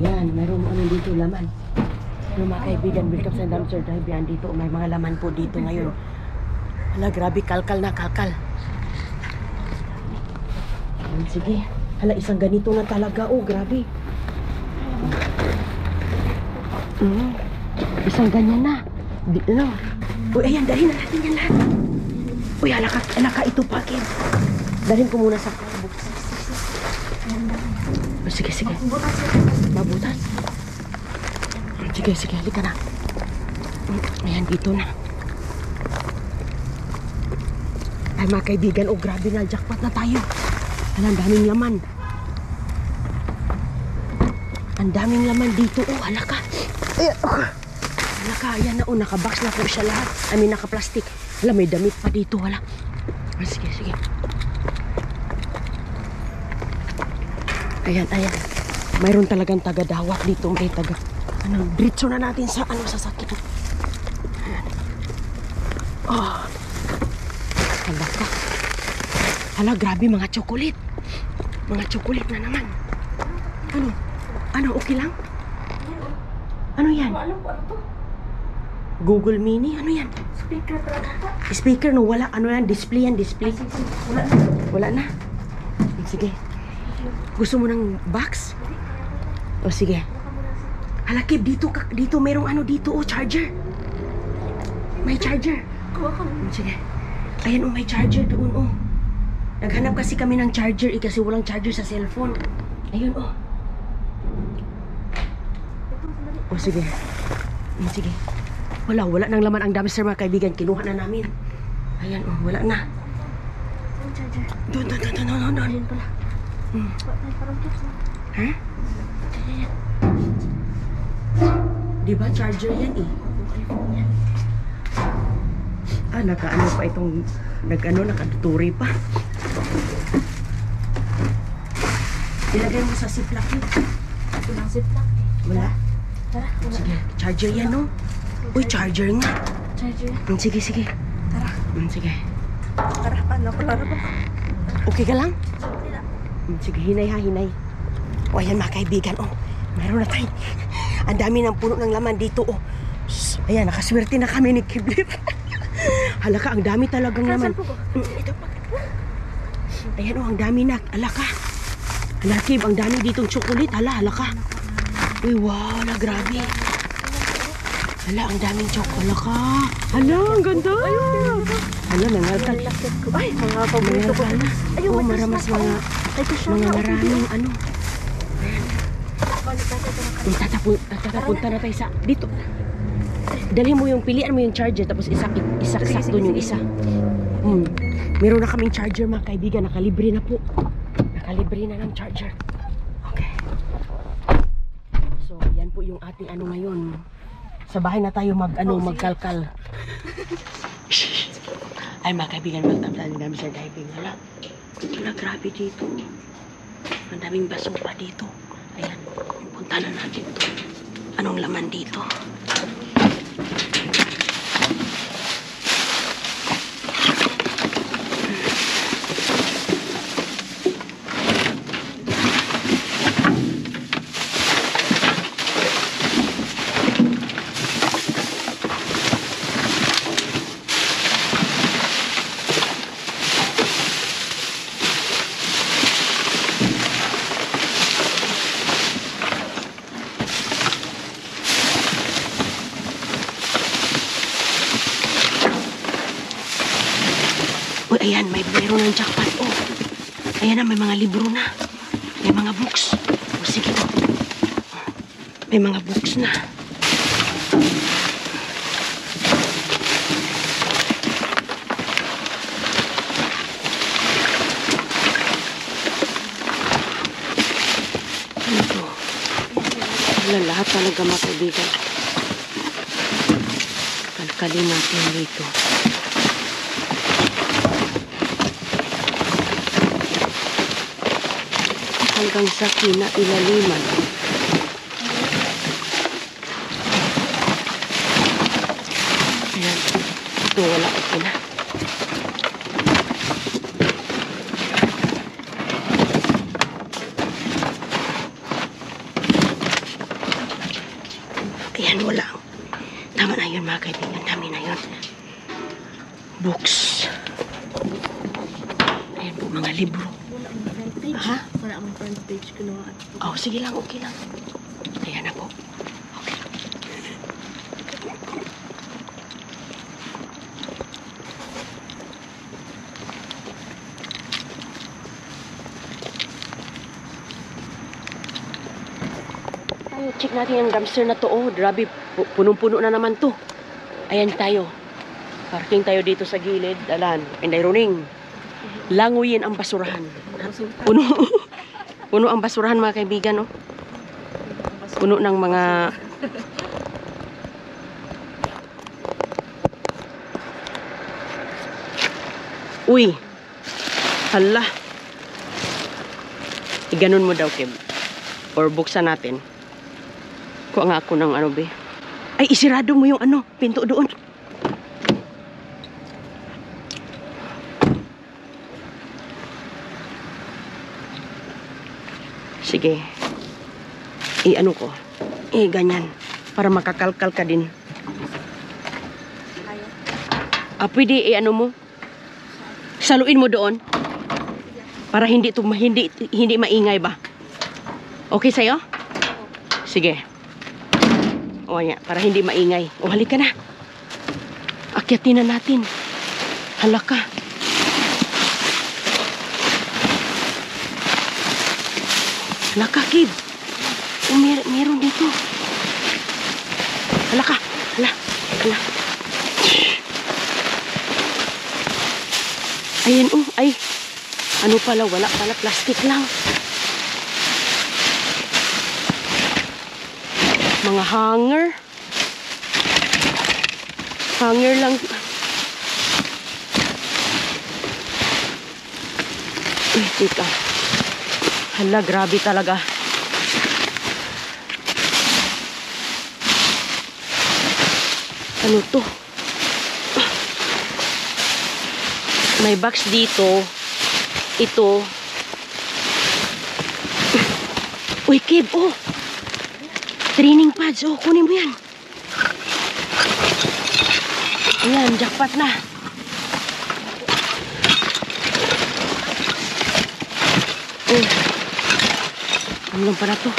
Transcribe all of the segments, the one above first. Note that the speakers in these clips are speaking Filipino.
Yan, mayroon ano dito laman. Yung mga kaibigan, welcome sa Dumpster Dive. Yan dito, may mga laman po dito ngayon. Hala, grabe, kalkal na kalkal. Yan, sige. Hala, isang ganito na talaga. Oh, grabe. Isang ganyan na. Ano? Uy, ayan, dalhin na natin yan lahat. Uy, alaka ito pa, Kim. Dalhin ko muna sa box. Sige, sige. Mabutas. Sige, sige, halika na. Ayan, dito na. Ay, mga kaibigan, oh, grabe na, jackpot na tayo. Ang daming laman. Ang daming laman dito, oh, halaka. Ayan, oh. Halaka, ayan na, oh, nakabox na po siya lahat. I mean, naka-plastic. Hala, may damit pa dito, wala. Sige, sige. Ayan, ayan. Mayroon talagang taga-dawat dito. May taga... Ano, diretso na natin sa ano, sasakit. Ayan. Oh. Hala ka. Hala, grabe, mga chocolate. Mga chocolate na naman. Ano? Ano, okay lang? Ano yan? Ano to? Google Mini? Ano yan? Speaker talaga. Speaker, no? Wala. Ano yan? Display yan, display. Wala na. Wala na. Sige. Gusto mo ng box? O sige. Halakib, dito merong ano dito, oh, charger. May charger. Kuha ka mo. Sige. Ayan, oh, may charger doon, oh. Naghanap kasi kami ng charger, kasi walang charger sa cellphone. Ayun, oh. O sige. Sige. Wala nang laman ang dumpster, mga kaibigan. Kinuha na namin. Ayan, oh, wala na. Ang charger. Doon. Ayun pala. Parang tips na. Ha? Diba charger yan eh? iPhone yan. Ah, naka-ano pa itong... nakatuturi pa. Ilagay mo sa ziplock yun. Ito lang ziplock. Wala? Tara, wala. Sige, charger yan, no? Uy, charger nga. Charger. Sige. Tara. Sige. Tara, paano ko larabas? Okay ka lang? Wala. Sige, hinay. O, ayan mga kaibigan, oh. Meron na tayo. Ang dami ng puno ng laman dito, oh. Ayan, nakaswerte na kami ni Kiblit. Halaka, ang dami talagang laman. Ito pa. Ayan, oh, ang dami na. Halaka. Halakib, ang dami ditong chocolate. Halaka. Uy, wow, grabe. Hala, ang daming chocolate. Halaka. Hala, ang ganda. Hala, nangalkal. Ay, mga paborito ko. Ayun, oh, maramas mga maraming ano. Tatapunta na tayo sa dito. Dalhin mo yung pilian mo yung charger, tapos isakto yung isa. Meron na kaming charger, mga kaibigan. Nakalibre na po. Nakalibre na ng charger. Okay. So, yan po yung ating ano ngayon. Sa bahay na tayo magkalkal. Ay, mga kaibigan, magtaplan namin sa diving. Wala, grabe dito. Ang daming basura dito. Ayan, punta na natin to. Anong laman dito? Ayan, mayroon ng jackpot. Oh, ayan na, may mga libro na. May mga books. O, sige po. May mga books na. Ano to? Wala, lahat talaga, mga kaibigan. Kalkalin natin dito. Hanggang sa kinailaliman. Ayan. Ito, wala ko na. Ayan, wala. Tama na yun, mga kaibigan. Dami na yun. Books. Ayan po, mga libro. Wala ang front page. Ha? Wala ang front page. Kinuhaan. Oh, sige lang, okay lang. Ayan na po. Okay. Tayo, check natin ang dumpster na to. Oh, grabe, punong-puno na naman to. Ayan tayo. Parking tayo dito sa gilid. Alan, and running. Languyin ang basurahan. Puno. Puno ang basurahan, mga kaibigan, oh. Puno ng mga uy. Hala. Iganon mo daw, Kim. Or buksan natin. Kuha nga ako ng ano, be. Ay, isirado mo yung ano, pinto doon. Sige. I-ano ko. Ganyan. Para makakalkal ka din. Pwede i-ano mo. Saluin mo doon. Para hindi maingay ba? Okay sa'yo? Sige. O, yan. Para hindi maingay. O, halika na. Akyatin na natin. Halaka. Halaka, Kid. O, meron dito. Halaka. Hala. Hala. Ayan, oh. Ay. Ano pala? Wala pala. Plastic lang. Mga hanger. Hanger lang. Uy, teka. Hala, grabe talaga. Ano to? May box dito. Ito. Uy, Kib, oh. Training pads, oh. Kunin mo yan. Ayan, jackpot na. Oh. Ano lang pala to?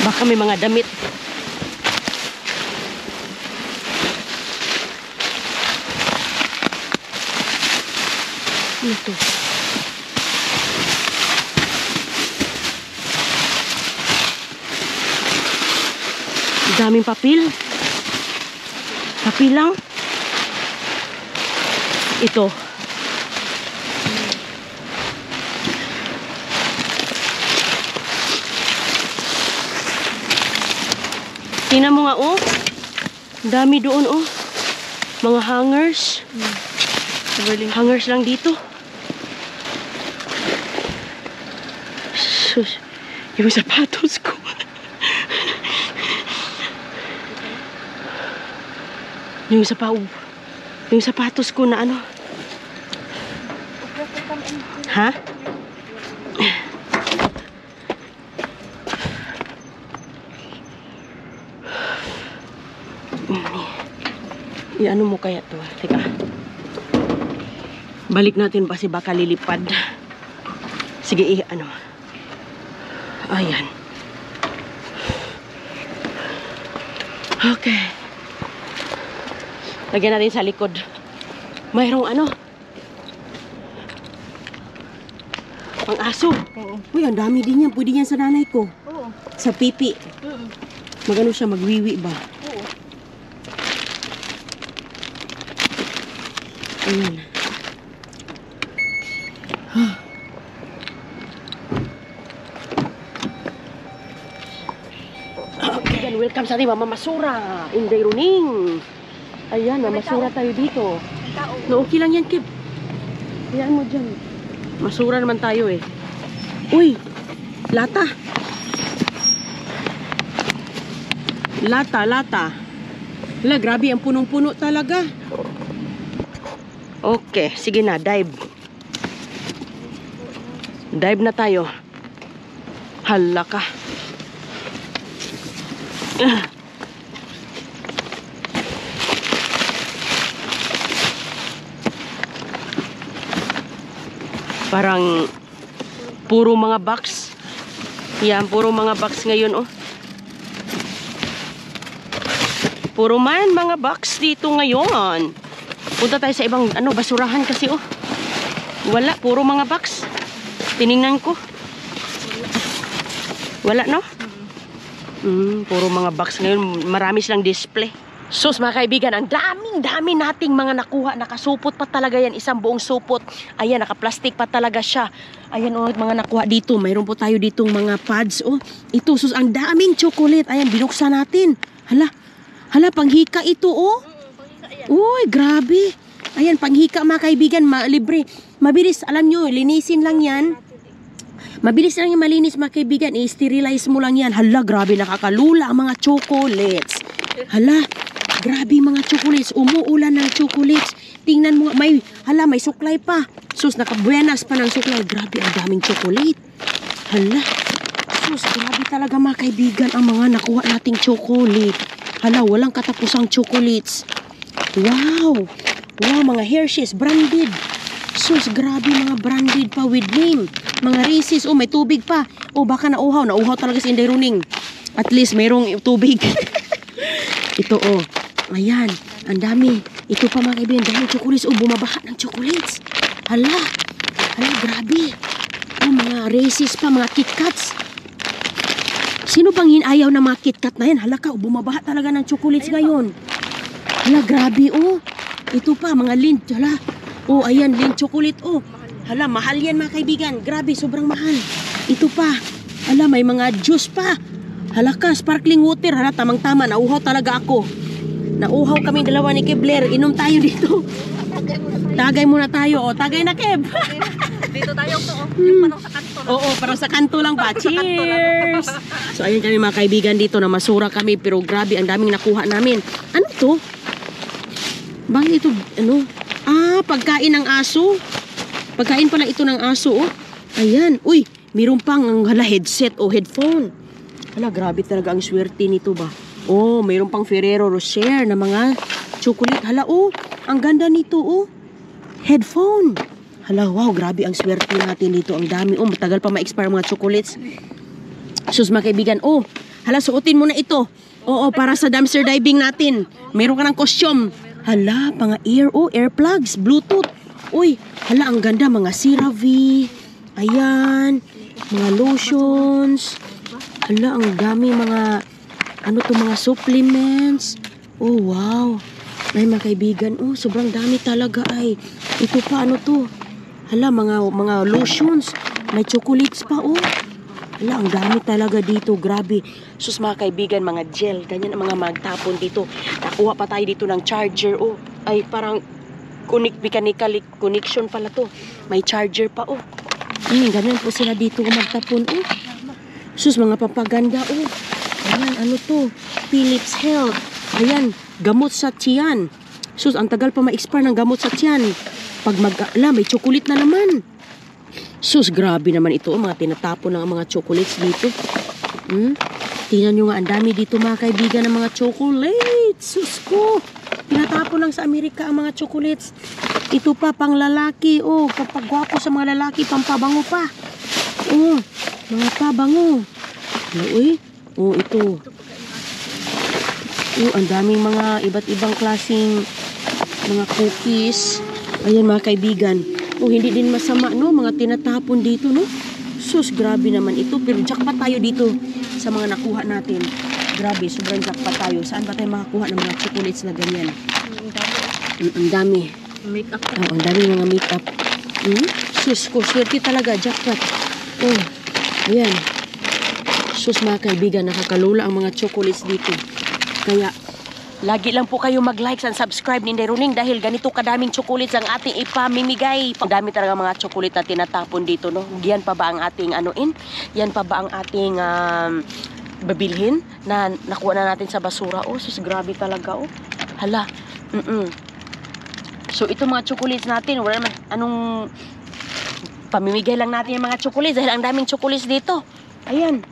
Baka may mga damit. Ano to? Daming papel. Papel lang. Ito. Tingnan mo nga, oh. Dami doon, oh. Mga hangers. Hangers lang dito. Sus. Yung sapatos ko. Yung sapatos ko na ano. Ha? I-ano mo kaya to? Teka. Balik natin kasi baka lilipad. Sige, ano. Ayan. Okay. Lagyan natin sa likod. Mayroong ano? Pang aso. Oo. Uy, ang dami din yan. Pwede yan sa nanay ko. Oo. Sa pipi. Magano siya, magwiwi ba? Oo. Ayan. Okay, welcome sa ating Mama Masura. Inday Runing. Ayan, Masura tayo dito. No, okay lang yan, Kib. Ayan mo dyan. Masura naman tayo eh. Uy, lata. Lata. Wala, grabe, ang punong-puno talaga. Okay, sige na, dive. Dive na tayo. Hala ka. Parang puro mga box. Yan, puro mga box ngayon, oh. Puro man mga box dito ngayon. Punta tayo sa ibang basurahan kasi, oh. Wala, puro mga box. Tiningnan ko. Wala, no? Puro mga box ngayon. Marami silang display. Sus, mga kaibigan, ang dami nating mga nakuha. Nakasupot pa talaga yan. Isang buong supot. Ayan, nakaplastic pa talaga siya. Ayan, oh, mga nakuha dito. Mayroon po tayo ditong mga pads, oh. Ito, sus, ang daming chocolate. Ayan, binuksan natin. Hala, panghika ito, oh. Uy, grabe. Ayan, panghika, mga kaibigan, libre. Mabilis, alam nyo, linisin lang yan. Mabilis lang yung malinis, mga kaibigan. I-sterilize mo lang yan. Hala, grabe, nakakalula ang mga chocolates. Hala, grabe mga chocolates. Umuulan ng chocolates. Tingnan mo, may suklay pa. Sus, nakabuenas pa ng suklay. Grabe, ang daming chocolate. Hala, sus, grabe talaga mga kaibigan ang mga nakuha nating chocolate. Hala, walang katapusang chocolates. Wow, mga Hershey's, branded. Sus, grabe mga branded pa with name. Mga Reese's, oh, may tubig pa. Oh, baka nauhaw talaga si Inday Runing. At least mayroong tubig. Ito, oh. Ayan, ang dami. Ito pa mga kaibigan, dahil chocolates. Oh, bumabaha ng chocolates. Hala, grabe. Oh, mga Reese's pa, mga KitKats. Sino bang hinayaw ng mga KitKat na yan? Hala ka, oh, bumabaha talaga ng chocolates ngayon. Hala, grabe, oh. Ito pa, mga Lindt. Hala, oh, ayan, Lindt chocolate, oh. Hala, mahal yan mga kaibigan. Grabe, sobrang mahal. Ito pa. Hala, may mga juice pa. Hala ka, sparkling water. Hala, tamang-tama. Nauhaw talaga ako. Nauhaw kami dalawa ni Kebler. Inom tayo dito. Tagay muna tayo. O, tagay na, Keb. Dito tayo to, oh. Yung parang sa kanto. Oo, parang sa kanto lang ba? Cheers! So, ayun kami mga kaibigan dito na masura kami. Pero grabe, ang daming nakuha namin. Ano to? Bakit ito, pagkain ng aso. Pagkain pala ito ng aso, oh. Ayan. Uy, mayroon pang headset o headphone. Hala, grabe talaga ang swerte nito ba. Oh, mayroon pang Ferrero Rocher na mga chocolate. Hala, oh, ang ganda nito, oh. Headphone. Hala, wow, grabe ang swerte natin dito. Ang dami, oh, matagal pa ma-expire mga chocolates. Sus, mga kaibigan, oh. Hala, suotin mo na ito. Oo, para sa dumpster diving natin. Mayroon ka ng costume. Hala, mga earplugs, Bluetooth. Uy, hala, ang ganda, mga CeraVe. Ayan, mga lotions. Hala, ang dami mga, mga supplements. Oh, wow. Ay, mga kaibigan, oh, sobrang dami talaga ay. Ito pa, to? Hala, mga lotions. May chocolates pa, oh. Hala, ang dami talaga dito, grabe. Sus, mga kaibigan, mga gel. Ganyan ang mga magtapon dito. Nakuha pa tayo dito ng charger, oh. Ay, parang mechanical connection pala to. May charger pa, oh. Ganyan po sila dito magtapon, oh. Sus, mga papaganda, oh. Ayan, to? Philips Health. Ayan, gamot sa tiyan. Sus, ang tagal pa ma-expire ng gamot sa tiyan. Pag may chocolate na naman. Sus, grabe naman ito, oh. Mga tinatapon ng mga chocolates dito. Tingnan nyo nga, ang dami dito mga kaibigan ng mga chocolates. Sus ko. Tinatapon lang sa Amerika ang mga chocolates. Ito pa, pang lalaki. Oh, kapagwapo sa mga lalaki, pampabango pa. Oh, mga pabango. Uy, oh, ito. Oh, ang daming mga iba't ibang klaseng mga cookies. Ayan mga kaibigan. Oh, hindi din masama, no? Mga tinatapon dito, no? Sus, grabe naman ito. Pero jackpot tayo dito sa mga nakuha natin. Grabe, sobrang jackpot tayo. Saan ba tayo makakuha ng mga chocolates na ganyan? Ang dami. Makeup. Oh, ang dami mga makeup. Sus ko, swerte talaga, jackpot. Oh, ayan. Sus, mga kaibigan, nakakalula ang mga chocolates dito. Kaya, lagi lang po kayo mag-like and subscribe ni Inday Runing dahil ganito kadaming chocolates ang ating ipamimigay. Ang dami talaga mga chocolate na tinatapon dito, no? Yan pa ba ang ating Yan pa ba ang ating babilhin na nakuha na natin sa basura? Oh, sus, grabe talaga, oh. Hala. So, ito mga chocolates natin, wala naman Pamimigay lang natin yung mga chocolates dahil ang daming chocolates dito. Ayan.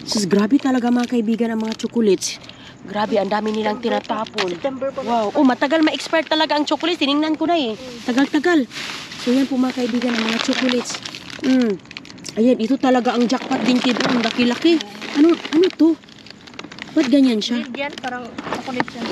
Sus, grabe talaga mga kaibigan ang mga chocolates. Grabe, ang dami nilang tinatapon. September pa. Wow. Oh, matagal ma-expire talaga ang chocolates. Tiningnan ko na eh. Tagal-tagal. So, yan po mga kaibigan ang mga chocolates. Ayan, ito talaga ang jackpot din kid. Ang laki-laki. Ano to? Ba't ganyan siya? Yan, parang chocolate yan.